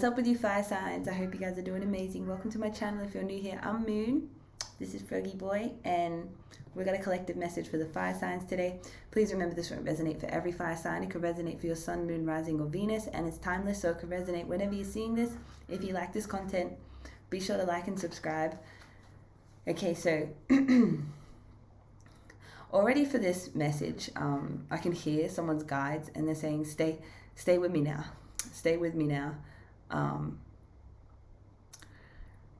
What's up with you fire signs? I hope you guys are doing amazing. Welcome to my channel. If you're new here, I'm Moon. This is Froggy Boy, and we got a collective message for the fire signs today. Please remember, this won't resonate for every fire sign. It could resonate for your sun, moon, rising, or Venus, and it's timeless, so it could resonate whenever you're seeing this. If you like this content, be sure to like and subscribe. Okay, so already for this message, I can hear someone's guides, and they're saying, stay with me now. Stay with me now.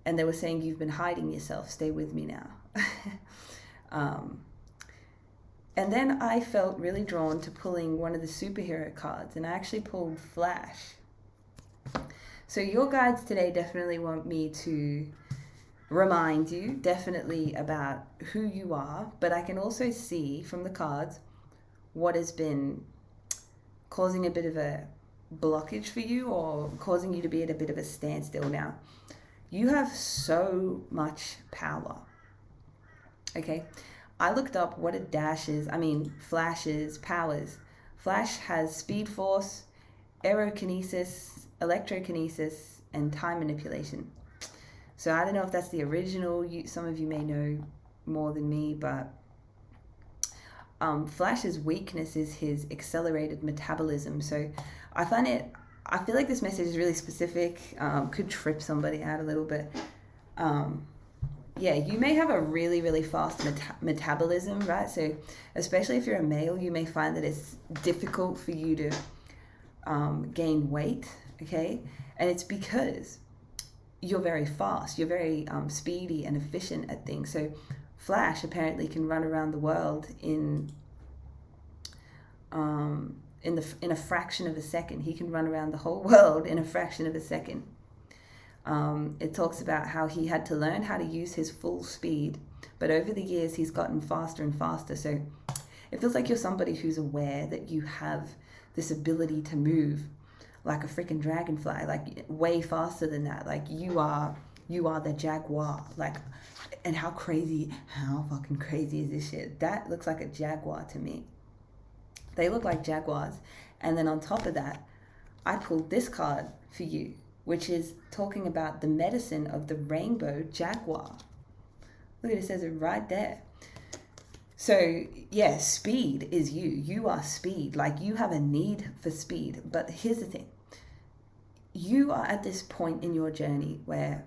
And they were saying, you've been hiding yourself, stay with me now. And then I felt really drawn to pulling one of the superhero cards, and I actually pulled Flash. So your guides today definitely want me to remind you definitely about who you are, but I can also see from the cards what has been causing a bit of a blockage for you, or causing you to be at a bit of a standstill. Now, you have so much power. Okay, I looked up what a dash is. Flash's powers. Flash has speed, force, aerokinesis, electrokinesis, and time manipulation. So I don't know if that's the original. Some of you may know more than me, but Flash's weakness is his accelerated metabolism. So I feel like this message is really specific, could trip somebody out a little bit. Yeah, you may have a really, really fast metabolism, right? So especially if you're a male, you may find that it's difficult for you to gain weight, okay? And it's because you're very fast, you're very speedy and efficient at things. So Flash apparently can run around the world in a fraction of a second. He can run around the whole world in a fraction of a second. It talks about how he had to learn how to use his full speed, but over the years he's gotten faster and faster. So it feels like you're somebody who's aware that you have this ability to move like a freaking dragonfly, like way faster than that. Like you are the jaguar. Like, and how fucking crazy is this shit? That looks like a jaguar to me. They look like jaguars. And then on top of that, I pulled this card for you, which is talking about the medicine of the rainbow jaguar. Look at it, says it right there. So yeah, speed is you. You are speed. Like, you have a need for speed. But here's the thing. You are at this point in your journey where,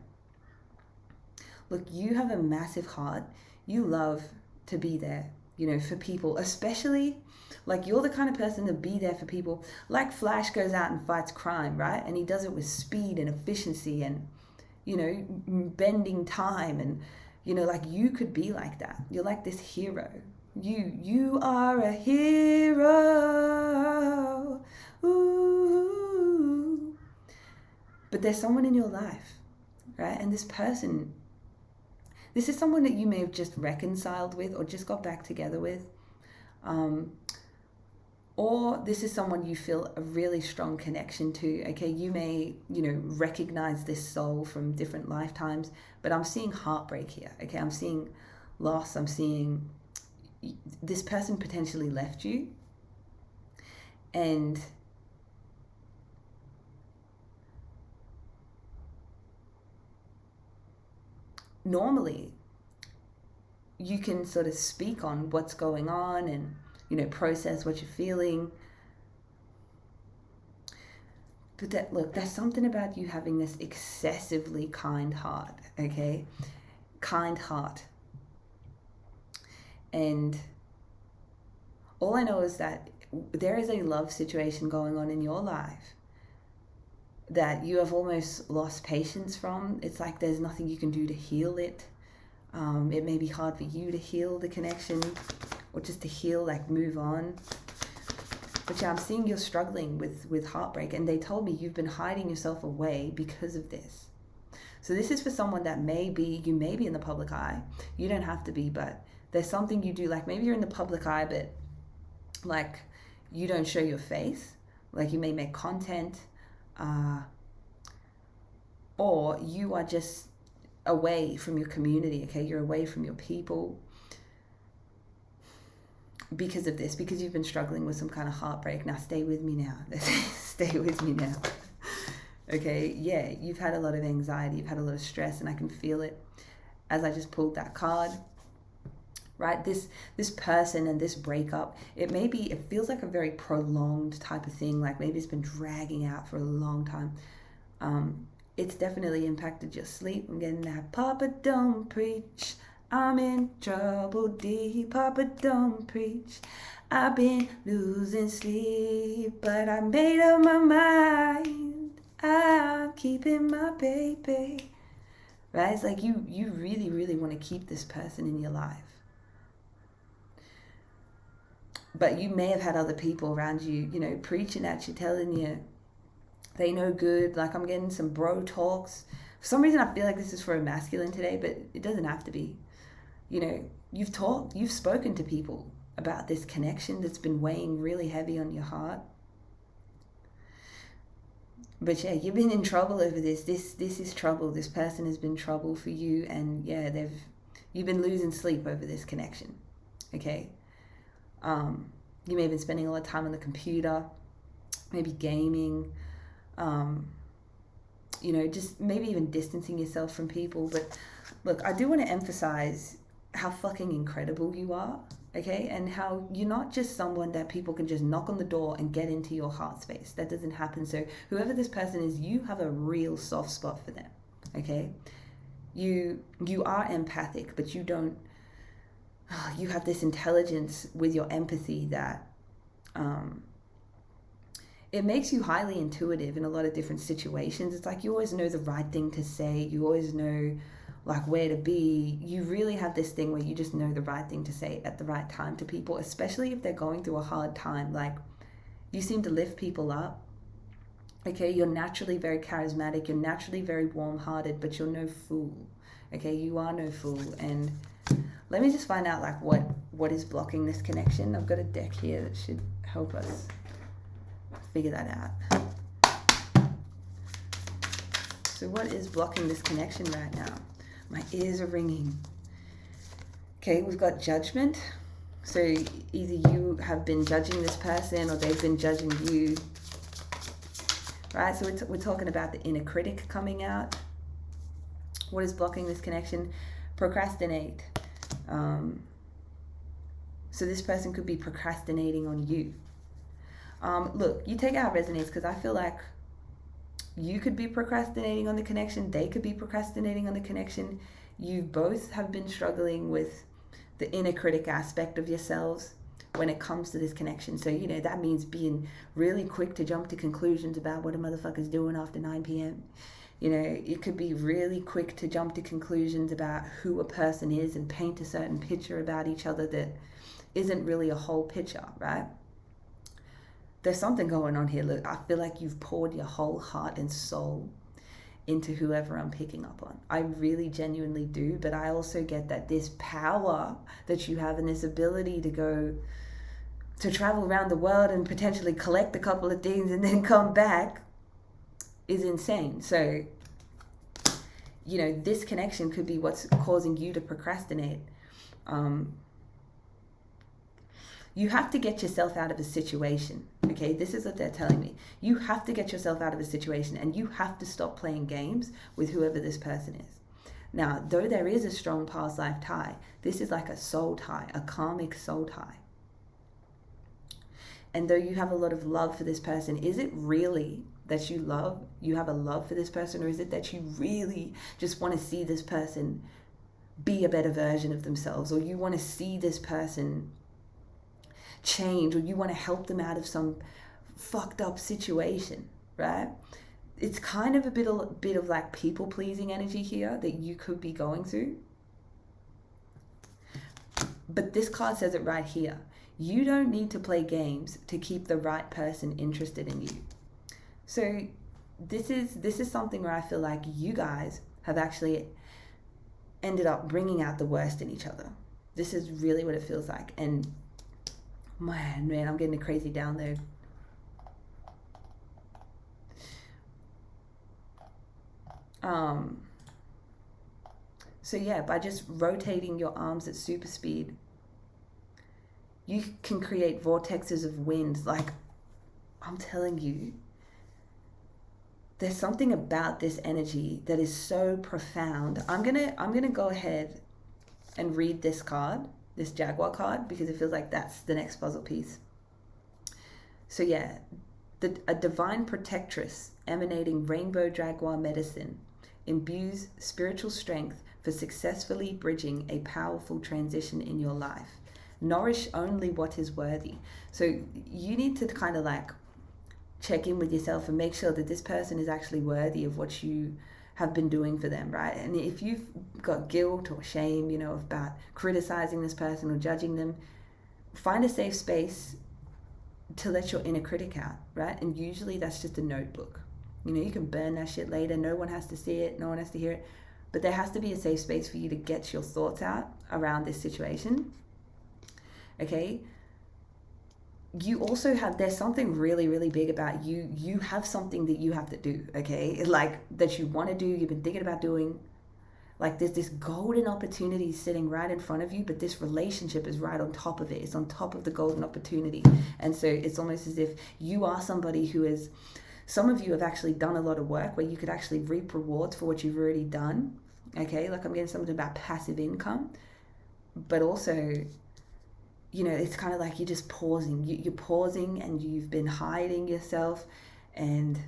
look, you have a massive heart. You love to be there, for people, especially, like, you're the kind of person to be there for people. Like Flash goes out and fights crime, right? And he does it with speed and efficiency and, bending time. And, like, you could be like that. You're like this hero. You are a hero. Ooh. But there's someone in your life, right? And this person, this is someone that you may have just reconciled with or just got back together with. Or this is someone you feel a really strong connection to. Okay, you may, recognize this soul from different lifetimes, but I'm seeing heartbreak here. Okay, I'm seeing loss. I'm seeing this person potentially left you. And normally you can sort of speak on what's going on and, process what you're feeling. But there's something about you having this excessively kind heart, okay? Kind heart. And all I know is that there is a love situation going on in your life that you have almost lost patience from. It's like there's nothing you can do to heal it. It may be hard for you to heal the connection, or just to heal, like move on. But yeah, I'm seeing you're struggling with heartbreak, and they told me you've been hiding yourself away because of this. So this is for someone that you may be in the public eye. You don't have to be, but there's something you do, like maybe you're in the public eye, but like you don't show your face. Like you may make content, or you are just away from your community, okay? You're away from your people because of this, because you've been struggling with some kind of heartbreak. Now stay with me now. Stay with me now. Okay, yeah, you've had a lot of anxiety, you've had a lot of stress, and I can feel it as I just pulled that card. Right, this person and this breakup, it feels like a very prolonged type of thing, like maybe it's been dragging out for a long time. It's definitely impacted your sleep. I'm getting that Papa don't preach, I'm in trouble deep. Papa don't preach, I've been losing sleep, but I made up my mind, I'm keeping my baby. Right, it's like you really, really want to keep this person in your life. But you may have had other people around you, you know, preaching at you, telling you they know good. Like I'm getting some bro talks. For some reason, I feel like this is for a masculine today, but it doesn't have to be. You know, you've spoken to people about this connection that's been weighing really heavy on your heart. But yeah, you've been in trouble over this. This is trouble. This person has been trouble for you, and yeah, you've been losing sleep over this connection. Okay. You may have been spending a lot of time on the computer, maybe gaming, you know, just maybe even distancing yourself from people. But look, I do want to emphasize how fucking incredible you are, okay? And how you're not just someone that people can just knock on the door and get into your heart space. That doesn't happen. So whoever this person is, you have a real soft spot for them, okay? You are empathic, but you have this intelligence with your empathy that it makes you highly intuitive in a lot of different situations. It's like you always know the right thing to say. You always know like where to be. You really have this thing where you just know the right thing to say at the right time to people, especially if they're going through a hard time. Like you seem to lift people up. Okay, you're naturally very charismatic. You're naturally very warm-hearted, but you're no fool. Okay, you are no fool. And let me just find out like what is blocking this connection. I've got a deck here that should help us figure that out. So what is blocking this connection right now? My ears are ringing. Okay, we've got judgment. So either you have been judging this person or they've been judging you. Right, so we're talking about the inner critic coming out. What is blocking this connection? Procrastinate. So this person could be procrastinating on you. Look, you take it how it resonates, because I feel like you could be procrastinating on the connection. They could be procrastinating on the connection. You both have been struggling with the inner critic aspect of yourselves when it comes to this connection. So, you know, that means being really quick to jump to conclusions about what a motherfucker's doing after 9 p.m. You know, it could be really quick to jump to conclusions about who a person is and paint a certain picture about each other that isn't really a whole picture, right? There's something going on here. Look, I feel like you've poured your whole heart and soul into whoever I'm picking up on. I really genuinely do, but I also get that this power that you have and this ability to travel around the world and potentially collect a couple of things and then come back is insane. So, you know, this connection could be what's causing you to procrastinate. You have to get yourself out of a situation, okay? This is what they're telling me. You have to get yourself out of a situation, and you have to stop playing games with whoever this person is. Now, though there is a strong past life tie, this is like a soul tie, a karmic soul tie. And though you have a lot of love for this person, is it really that you have a love for this person, or is it that you really just want to see this person be a better version of themselves, or you want to see this person change, or you want to help them out of some fucked up situation, right? It's kind of a bit of like people pleasing energy here that you could be going through. But this card says it right here. You don't need to play games to keep the right person interested in you. So this is something where I feel like you guys have actually ended up bringing out the worst in each other. This is really what it feels like. And man, I'm getting a crazy download. So yeah, by just rotating your arms at super speed, you can create vortexes of wind. Like, I'm telling you, there's something about this energy that is so profound. I'm gonna go ahead and read this card, this Jaguar card, because it feels like that's the next puzzle piece. So yeah, a divine protectress emanating rainbow jaguar medicine imbues spiritual strength for successfully bridging a powerful transition in your life. Nourish only what is worthy. So you need to kind of like check in with yourself and make sure that this person is actually worthy of what you have been doing for them, right? And if you've got guilt or shame, you know, about criticizing this person or judging them, find a safe space to let your inner critic out, right? And usually that's just a notebook. You know, you can burn that shit later. No one has to see it. No one has to hear it. But there has to be a safe space for you to get your thoughts out around this situation. Okay? You also have, there's something really, really big about you. You have something that you have to do, okay? Like that you want to do, you've been thinking about doing. Like there's this golden opportunity sitting right in front of you, but this relationship is right on top of it. It's on top of the golden opportunity. And so it's almost as if you are somebody who is, some of you have actually done a lot of work where you could actually reap rewards for what you've already done. Okay, like I'm getting something about passive income, but also, you know, it's kind of like you're just pausing. You're pausing and you've been hiding yourself, and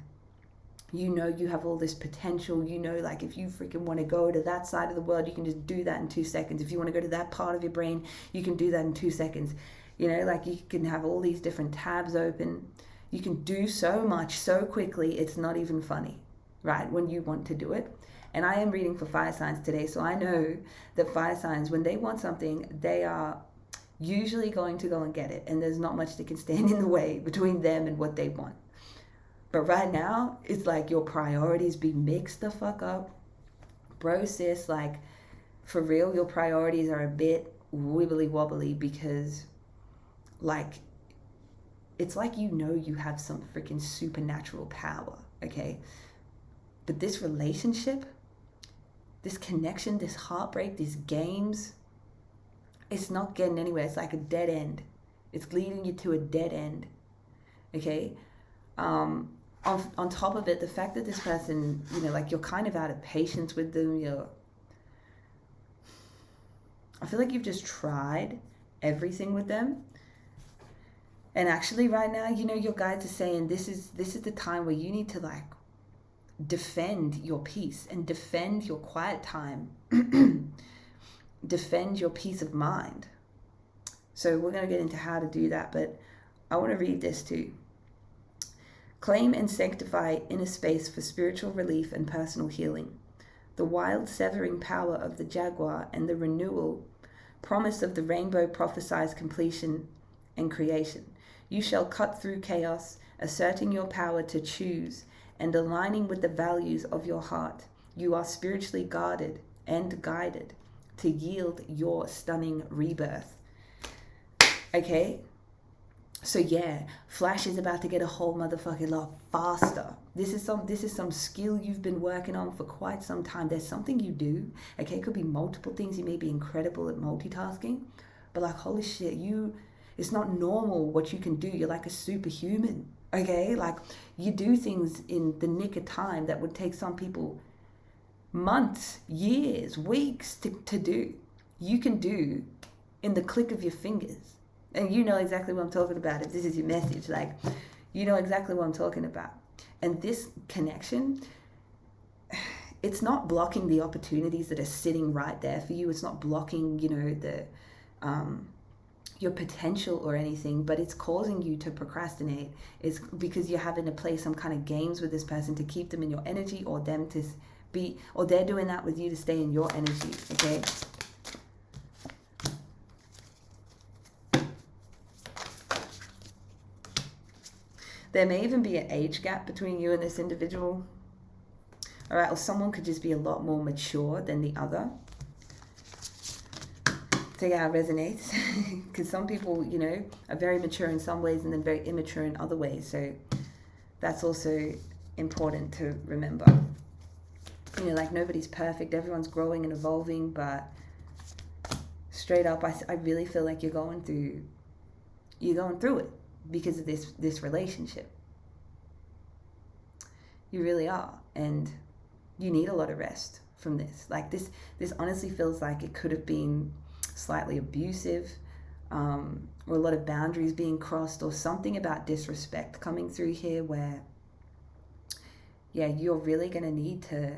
you know you have all this potential. You know, like if you freaking want to go to that side of the world, you can just do that in 2 seconds. If you want to go to that part of your brain, you can do that in 2 seconds. You know, like you can have all these different tabs open. You can do so much so quickly, it's not even funny, right? When you want to do it. And I am reading for fire signs today, so I know that fire signs, when they want something, they are usually going to go and get it. And there's not much that can stand in the way between them and what they want. But right now, it's like your priorities be mixed the fuck up. Bro, sis, like, for real, your priorities are a bit wibbly wobbly because, like, it's like you know you have some freaking supernatural power, okay? But this relationship, this connection, this heartbreak, these games, it's not getting anywhere. It's like a dead end. It's leading you to a dead end, okay? On top of it, the fact that this person, you know, like you're kind of out of patience with them. I feel like you've just tried everything with them. And actually right now, you know, your guides are saying this is the time where you need to like defend your peace and defend your quiet time. Defend your peace of mind. So we're going to get into how to do that, but I want to read this too. Claim and sanctify inner space for spiritual relief and personal healing. The wild severing power of the jaguar and the renewal promise of the rainbow prophesies completion and creation. You shall cut through chaos, asserting your power to choose and aligning with the values of your heart. You are spiritually guarded and guided to yield your stunning rebirth. Okay? So yeah, Flash is about to get a whole motherfucking lot faster. This is some skill you've been working on for quite some time. There's something you do. Okay, it could be multiple things. You may be incredible at multitasking, but like holy shit, it's not normal what you can do. You're like a superhuman. Okay, like you do things in the nick of time that would take some people months, years, weeks to do. You can do in the click of your fingers. And you know exactly what I'm talking about. If this is your message, like, you know exactly what I'm talking about. And this connection, it's not blocking the opportunities that are sitting right there for you. It's not blocking, you know, your potential or anything, but it's causing you to procrastinate. It's because you're having to play some kind of games with this person to keep them in your energy, or them to be, or they're doing that with you to stay in your energy, okay? There may even be an age gap between you and this individual. All right, or someone could just be a lot more mature than the other. See how it resonates? Because some people, you know, are very mature in some ways and then very immature in other ways. So that's also important to remember. You know, like nobody's perfect. Everyone's growing and evolving, but straight up, I really feel like you're going through it because of this relationship. You really are. And you need a lot of rest from this. Like this honestly feels like it could have been slightly abusive, or a lot of boundaries being crossed, or something about disrespect coming through here where, yeah, you're really going to need to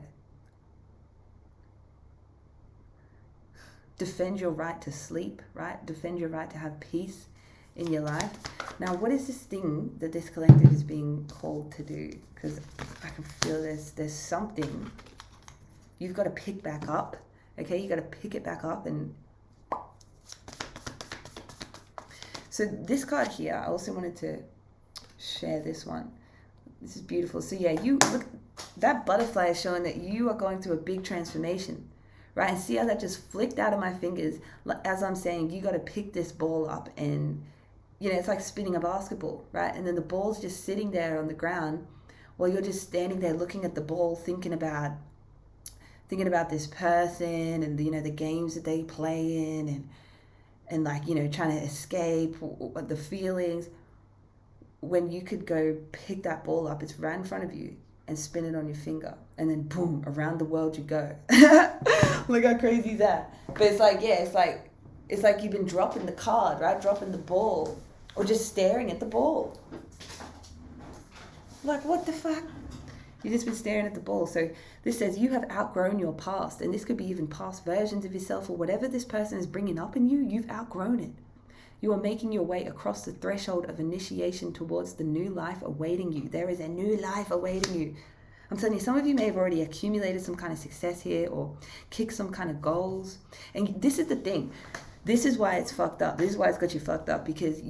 defend your right to sleep, right? Defend your right to have peace in your life. Now, what is this thing that this collective is being called to do? Because I can feel there's something you've got to pick back up. Okay, you got to pick it back up. And so this card here, I also wanted to share this one. This is beautiful. So yeah, you look, that butterfly is showing that you are going through a big transformation, right? And see how that just flicked out of my fingers. As I'm saying, you got to pick this ball up, and you know, it's like spinning a basketball, right? And then the ball's just sitting there on the ground while you're just standing there looking at the ball, thinking about this person and, you know, the games that they play in, and like, you know, trying to escape the feelings, when you could go pick that ball up. It's right in front of you, and spin it on your finger, and then boom, around the world you go. Look how crazy is that? But it's like, yeah, it's like you've been dropping the card, right? Dropping the ball, or just staring at the ball. Like, what the fuck? You've just been staring at the ball. So this says you have outgrown your past, and this could be even past versions of yourself, or whatever this person is bringing up in you, you've outgrown it. You are making your way across the threshold of initiation towards the new life awaiting you. There is a new life awaiting you. I'm telling you, some of you may have already accumulated some kind of success here, or kicked some kind of goals. And this is the thing. This is why it's fucked up. This is why it's got you fucked up, because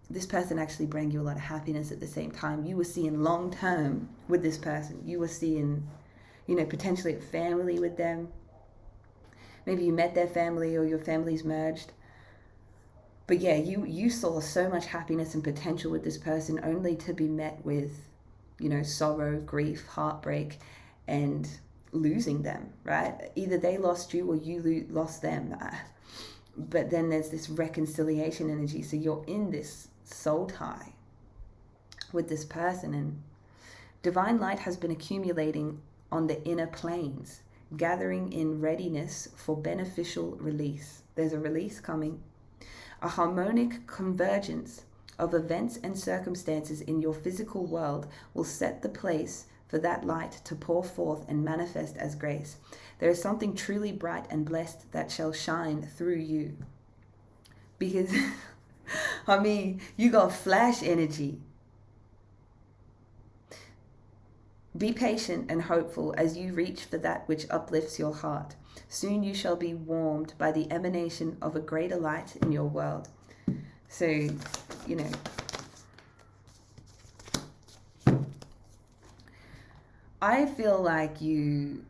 this person actually bring you a lot of happiness at the same time. You were seeing long term with this person. You were seeing, you know, potentially a family with them. Maybe you met their family, or your families merged. But yeah, you saw so much happiness and potential with this person, only to be met with, you know, sorrow, grief, heartbreak, and losing them, right? Either they lost you or you lost them. But then there's this reconciliation energy. So you're in this soul tie with this person, and divine light has been accumulating on the inner planes, gathering in readiness for beneficial release. There's a release coming. A harmonic convergence of events and circumstances in your physical world will set the place for that light to pour forth and manifest as grace. There is something truly bright and blessed that shall shine through you. Because, I mean, you got flash energy. Be patient and hopeful as you reach for that which uplifts your heart. Soon you shall be warmed by the emanation of a greater light in your world. So, you know, I feel like you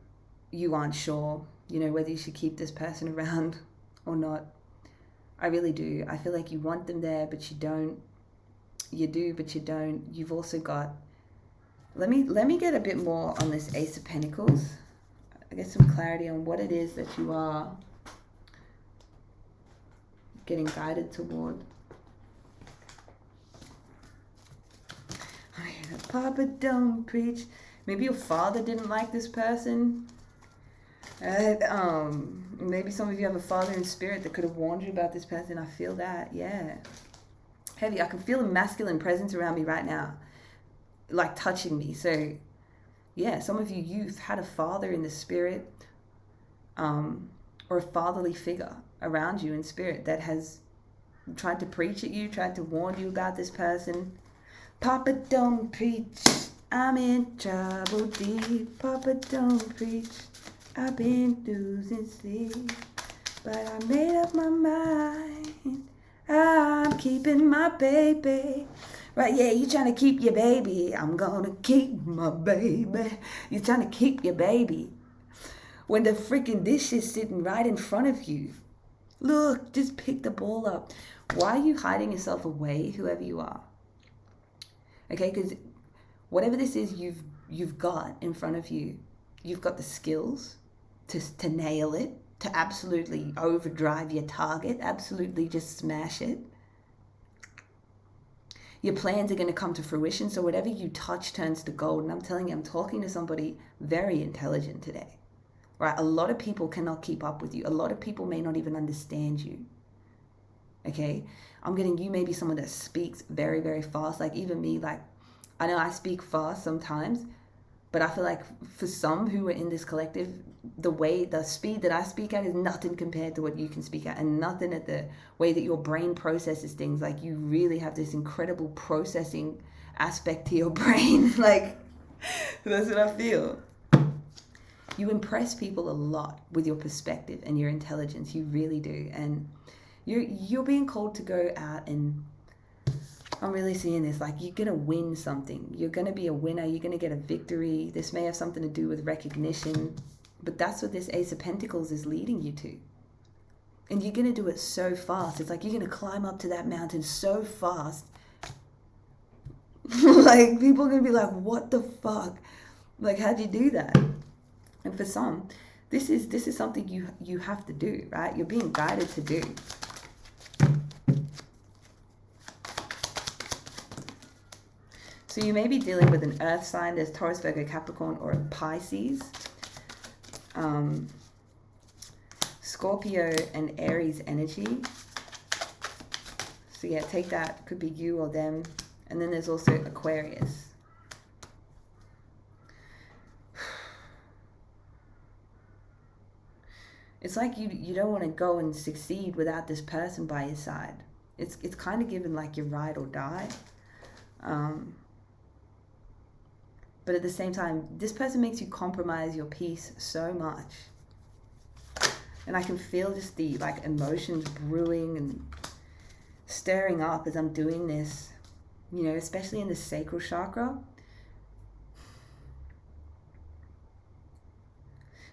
aren't sure, you know, whether you should keep this person around or not. I really do. I feel like you want them there, but you don't. You do, but you don't. You've also got... Let me get a bit more on this Ace of Pentacles. I get some clarity on what it is that you are getting guided toward. Papa, don't preach. Maybe your father didn't like this person. Maybe some of you have a father in spirit that could have warned you about this person. I feel that, yeah. Heavy. I can feel a masculine presence around me right now, like touching me. So yeah, some of you've had a father in the spirit, or a fatherly figure around you in spirit that has tried to preach at you, tried to warn you about this person. Papa, don't preach. I'm in trouble deep. Papa, don't preach. I've been losing sleep, but I made up my mind. I'm keeping my baby. Right, yeah, you're trying to keep your baby. I'm gonna keep my baby. You're trying to keep your baby when the freaking dish is sitting right in front of you. Look, just pick the ball up. Why are you hiding yourself away, whoever you are? Okay, because whatever this is you've got in front of you, you've got the skills to nail it, to absolutely overdrive your target, absolutely just smash it. Your plans are going to come to fruition. So whatever you touch turns to gold. And I'm telling you, I'm talking to somebody very intelligent today, right? A lot of people cannot keep up with you. A lot of people may not even understand you. Okay. I'm getting you maybe someone that speaks very, very fast. Like even me, like I know I speak fast sometimes, but I feel like for some who are in this collective, the speed that I speak at is nothing compared to what you can speak at, and nothing at the way that your brain processes things. Like you really have this incredible processing aspect to your brain. Like that's what I feel. You impress people a lot with your perspective and your intelligence. You really do. And you're being called to go out, and I'm really seeing this, like you're going to win something. You're going to be a winner. You're going to get a victory. This may have something to do with recognition, but that's what this Ace of Pentacles is leading you to. And you're going to do it so fast. It's like you're going to climb up to that mountain so fast. Like people are going to be like, what the fuck? Like, how'd you do that? And for some, this is something you have to do, right? You're being guided to do. So you may be dealing with an earth sign. There's Taurus, Virgo, Capricorn, or a Pisces. Scorpio and Aries energy. So yeah, take that. Could be you or them. And then there's also Aquarius. It's like you don't want to go and succeed without this person by your side. It's kind of given like you ride or die. But at the same time, this person makes you compromise your peace so much. And I can feel just the like emotions brewing and stirring up as I'm doing this, you know, especially in the sacral chakra.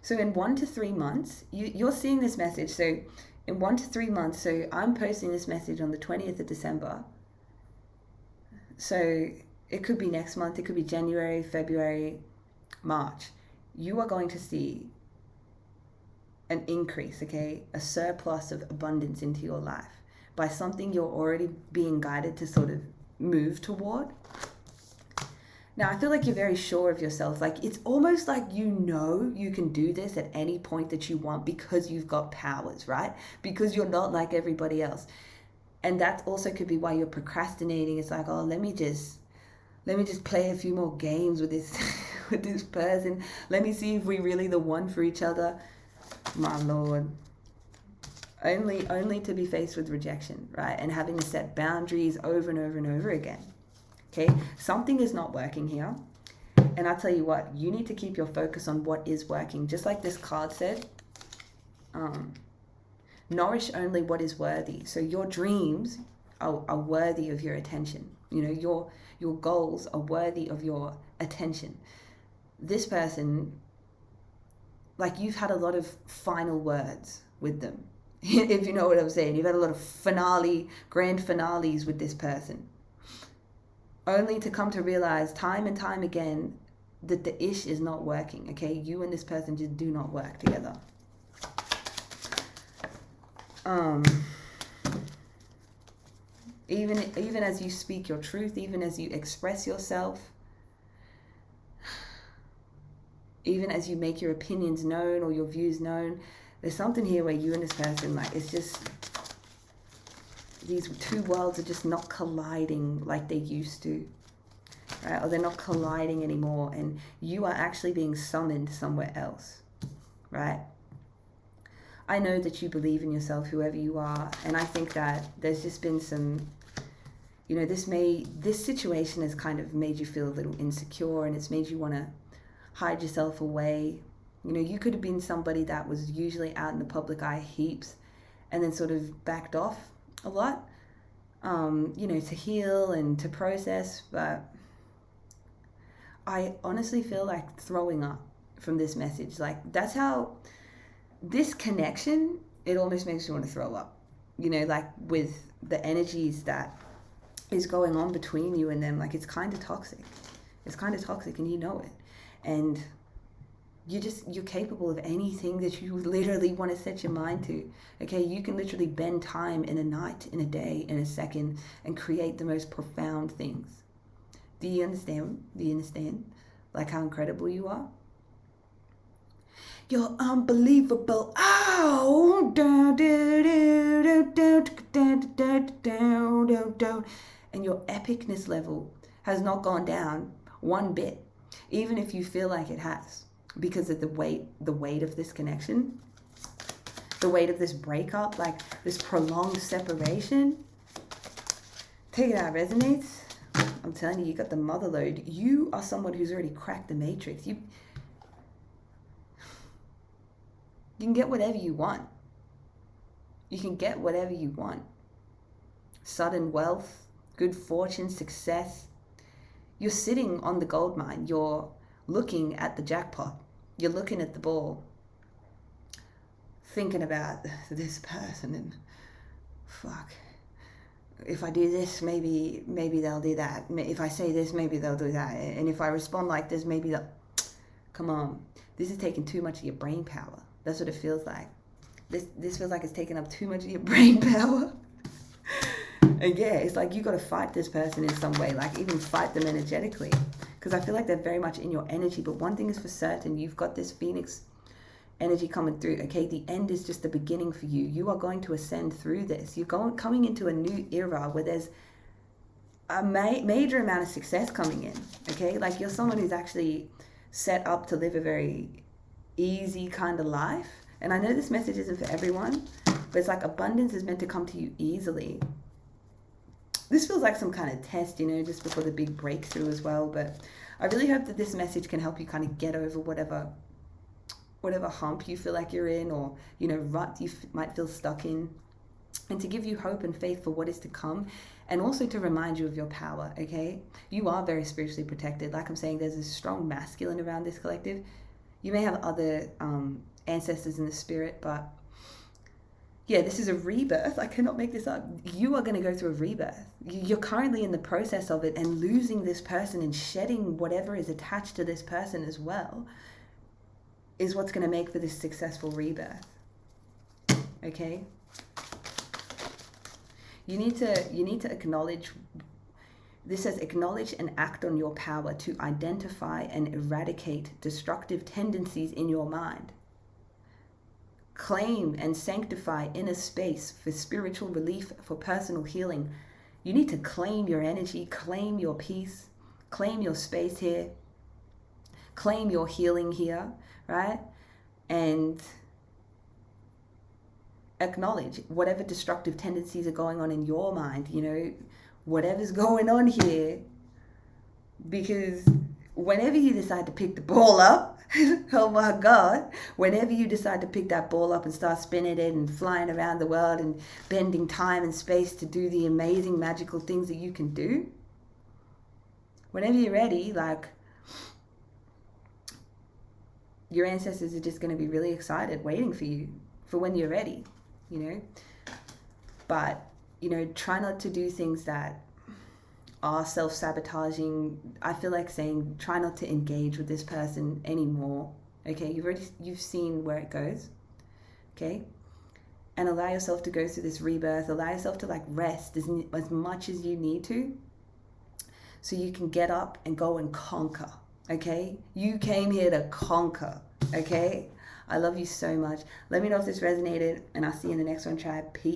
So in 1 to 3 months, you're seeing this message. So in 1 to 3 months, so I'm posting this message on the 20th of December. So it could be next month, it could be January, February, March. You are going to see an increase, okay? A surplus of abundance into your life by something you're already being guided to sort of move toward. Now, I feel like you're very sure of yourself. Like, it's almost like you know you can do this at any point that you want because you've got powers, right? Because you're not like everybody else. And that also could be why you're procrastinating. It's like, oh, let me just play a few more games with this with this person. Let me see if we're really the one for each other. My Lord. Only to be faced with rejection, right? And having to set boundaries over and over and over again. Okay? Something is not working here. And I'll tell you what, you need to keep your focus on what is working. Just like this card said, nourish only what is worthy. So your dreams are worthy of your attention. You know, your goals are worthy of your attention. This person, like you've had a lot of final words with them. If you know what I'm saying. You've had a lot of grand finales with this person. Only to come to realize time and time again that the ish is not working, okay? You and this person just do not work together. Even as you speak your truth, even as you express yourself, even as you make your opinions known or your views known, there's something here where you and this person, like, it's just, these two worlds are just not colliding like they used to, right? Or they're not colliding anymore, and you are actually being summoned somewhere else, right? I know that you believe in yourself, whoever you are, and I think that there's just been some, you know, this situation has kind of made you feel a little insecure, and it's made you want to hide yourself away. You know, you could have been somebody that was usually out in the public eye heaps and then sort of backed off a lot, you know, to heal and to process. But I honestly feel like throwing up from this message. Like, that's how this connection, it almost makes you want to throw up, you know, like with the energies that is going on between you and them. Like, it's kind of toxic. It's kind of toxic, and you know it. And you're capable of anything that you literally want to set your mind to. Okay, you can literally bend time in a night, in a day, in a second, and create the most profound things. Do you understand? Do you understand? Like how incredible you are? You're unbelievable. Ow! And your epicness level has not gone down one bit, even if you feel like it has, because of the weight of this connection, the weight of this breakup, like this prolonged separation. Take it out, resonates. I'm telling you, you got the mother load. You are someone who's already cracked the matrix. You can get whatever you want. You can get whatever you want. Sudden wealth, good fortune, success. You're sitting on the gold mine. You're looking at the jackpot. You're looking at the ball. Thinking about this person and fuck. If I do this, maybe they'll do that. If I say this, maybe they'll do that. And if I respond like this, maybe they'll... Come on. This is taking too much of your brain power. That's what it feels like. This feels like it's taking up too much of your brain power. And yeah, it's like you got to fight this person in some way, like even fight them energetically. Because I feel like they're very much in your energy. But one thing is for certain, you've got this Phoenix energy coming through. Okay, the end is just the beginning for you. You are going to ascend through this. You're coming into a new era where there's a major amount of success coming in. Okay, like you're someone who's actually set up to live a very easy kind of life. And I know this message isn't for everyone, but it's like abundance is meant to come to you easily. This feels like some kind of test, you know, just before the big breakthrough as well. But I really hope that this message can help you kind of get over whatever hump you feel like you're in, or, you know, rut you might feel stuck in, and to give you hope and faith for what is to come, and also to remind you of your power. Okay, you are very spiritually protected. Like I'm saying, there's a strong masculine around this collective. You may have other ancestors in the spirit, but yeah, this is a rebirth. I cannot make this up. You are going to go through a rebirth. You're currently in the process of it, and losing this person and shedding whatever is attached to this person as well is what's going to make for this successful rebirth. Okay? You need to acknowledge. This says, acknowledge and act on your power to identify and eradicate destructive tendencies in your mind. Claim and sanctify inner space for spiritual relief, for personal healing. You need to claim your energy, claim your peace, claim your space here, claim your healing here, right? And acknowledge whatever destructive tendencies are going on in your mind, you know, whatever's going on here. Because whenever you decide to pick the ball up, oh my God, whenever you decide to pick that ball up and start spinning it and flying around the world and bending time and space to do the amazing magical things that you can do, whenever you're ready, like, your ancestors are just going to be really excited, waiting for you for when you're ready, you know. But, you know, try not to do things that are self-sabotaging. I feel like saying, try not to engage with this person anymore. Okay, you've seen where it goes. Okay, and allow yourself to go through this rebirth. Allow yourself to like rest as much as you need to, so you can get up and go and conquer. Okay, you came here to conquer. Okay, I love you so much. Let me know if this resonated, and I'll see you in the next one, tribe. Peace.